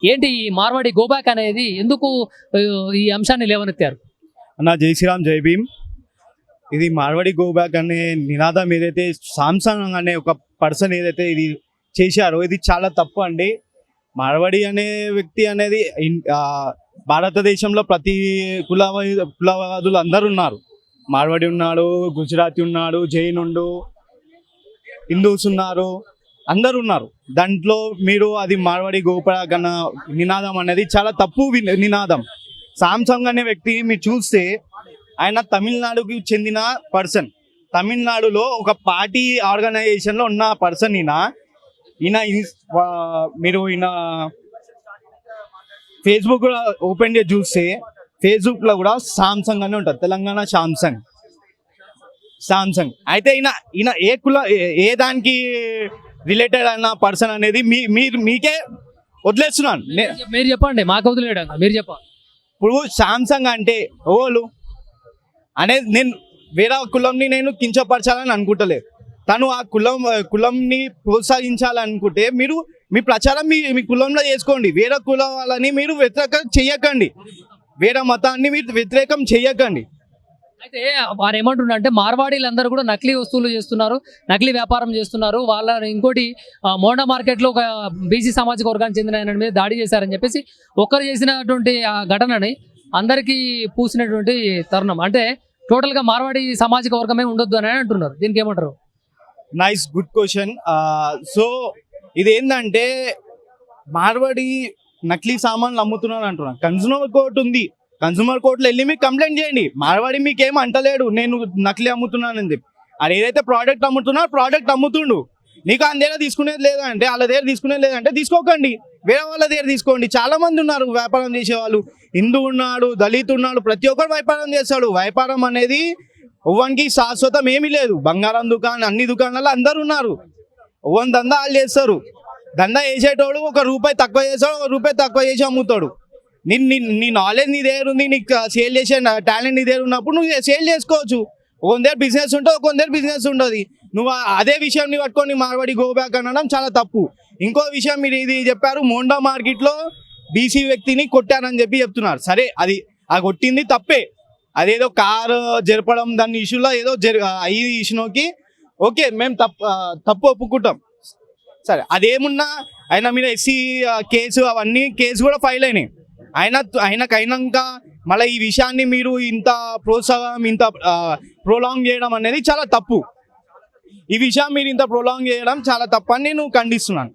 ఏంటి ఈ మార్వాడి గోబ్యాక్ అనేది ఎందుకు ఈ అంశాన్ని లేవనెత్తారు? అన్న జై శ్రీరామ్ జై భీమ్. ఇది మార్వాడి గో బ్యాక్ అనే నినాదం ఏదైతే సామ్సంగ్ అనే ఒక పర్సన్ ఏదైతే ఇది చేశారో ఇది చాలా తప్పు అండి. మార్వాడి అనే వ్యక్తి అనేది భారతదేశంలో ప్రతి కులవాదులు అందరూ ఉన్నారు. మార్వాడి ఉన్నాడు, గుజరాతీ ఉన్నాడు, జైన్ ఉండు, హిందూస్ ఉన్నారు, అందరు ఉన్నారు. దాంట్లో మీరు అది మార్వాడి గోబ్యాక్ అన్న నినాదం అనేది చాలా తప్పు నినాదం. సామ్సంగ్ అనే వ్యక్తి మీరు చూస్తే ఆయన తమిళనాడుకి చెందిన పర్సన్. తమిళనాడులో ఒక పార్టీ ఆర్గనైజేషన్లో ఉన్న పర్సన్ మీరు ఫేస్బుక్ ఓపెన్ చేసి చూస్తే ఫేస్బుక్లో కూడా సామ్సంగ్ అని ఉంటుంది, తెలంగాణ సామ్సంగ్. అయితే ఈయన ఏ దానికి రిలేటెడ్ అన్న పర్సన్ అనేది మీకే వదిలేస్తున్నాను. మీరు చెప్పండి, మాకు వదిలేయడం మీరు చెప్పండి. ఇప్పుడు సామ్సంగ్ అంటే ఓలు అనేది నేను వేరే కులంని నేను కించపరచాలని అనుకుంటలేదు. తను ఆ కులంని ప్రోత్సహించాలనుకుంటే మీరు మీ ప్రచారం మీ కులంలో చేసుకోండి. వేరే కులం వాళ్ళని మీరు వ్యతిరేకం చెయ్యకండి, వేరే మతాన్ని మీరు వ్యతిరేకం చెయ్యకండి. అయితే వారు ఏమంటున్నారంటే మార్వాడీలందరూ కూడా నకిలీ వస్తువులు చేస్తున్నారు, నకిలీ వ్యాపారం చేస్తున్నారు. వాళ్ళ ఇంకోటి మోండా మార్కెట్లో ఒక బీసీ సామాజిక వర్గానికి చెందిన ఆయన మీద దాడి చేశారని చెప్పేసి ఒకరు చేసినటువంటి ఆ ఘటనని అందరికీ పూసినటువంటి తరుణం. అంటే టోటల్గా మార్వాడి సామాజిక వర్గమే ఉండొద్దు అని అంటున్నారు. దీనికి ఏమంటారు? Nice, good question. సో ఇది ఏంటంటే మార్వాడి నకిలీ సామాన్లు అమ్ముతున్నారు అంటున్నారు. కన్జ్యూమర్ కోర్ట్ ఉంది, కన్జ్యూమర్ కోర్టులో వెళ్ళి మీకు కంప్లైంట్ చేయండి. మార్వాడి మీకేం అంటలేడు నేను నకిలీ అమ్ముతున్నానని చెప్పి. అది ఏదైతే ప్రోడక్ట్ అమ్ముతుండు, నీకు ఆయన దగ్గర తీసుకునేది లేదంటే వాళ్ళ దగ్గర తీసుకునేది లేదంటే తీసుకోకండి, వేరే వాళ్ళ దగ్గర తీసుకోండి. చాలా మంది ఉన్నారు వ్యాపారం చేసేవాళ్ళు. హిందూ ఉన్నాడు, దళిత్ ఉన్నాడు, ప్రతి ఒక్కరు వ్యాపారం చేస్తాడు. వ్యాపారం అనేది ఒవ్వనికి శాశ్వతం ఏమీ లేదు. బంగారం దుకాణం అన్ని దుకాణాలు అందరు ఉన్నారు. ఒవ్వని దందా వాళ్ళు చేస్తారు. దందా వేసేటోడు ₹1 తక్కువ చేస్తాడు, ₹1 తక్కువ చేసి అమ్ముతాడు. నీ నాలెడ్జ్ నీ దగ్గర ఉంది, నీకు సేల్ చేసే టాలెంట్ నీ దగ్గర ఉన్నప్పుడు నువ్వు సేల్ చేసుకోవచ్చు. ఒకరి దగ్గర బిజినెస్ ఉంటుంది, ఒకరి దగ్గర బిజినెస్ ఉండదు. నువ్వు అదే విషయాన్ని పట్టుకొని మార్వాడి గో బ్యాక్ అనడం చాలా తప్పు. ఇంకో విషయం మీరు ఇది చెప్పారు, మోండా మార్కెట్లో బీసీ వ్యక్తిని కొట్టారని చెప్తున్నారు. సరే, అది కొట్టింది తప్పే. అదేదో కారు జరపడం దాని ఇష్యూలో ఏదో ఈ ఇష్యూకి ఓకే మేము తప్పు ఒప్పుకుంటాం. సరే, అదేమున్నా ఆయన మీద ఎస్సీ కేసు అవన్నీ కేసు కూడా ఫైల్ అయినాయి. అయినాక మళ్ళీ ఈ విషయాన్ని మీరు ఇంత ప్రోత్సాహం ఇంత ప్రొలాంగ్ చేయడం అనేది చాలా తప్పు. ఈ విషయం మీరు ఇంత ప్రొలాంగ్ చేయడం చాలా తప్పు అని నేను ఖండిస్తున్నాను.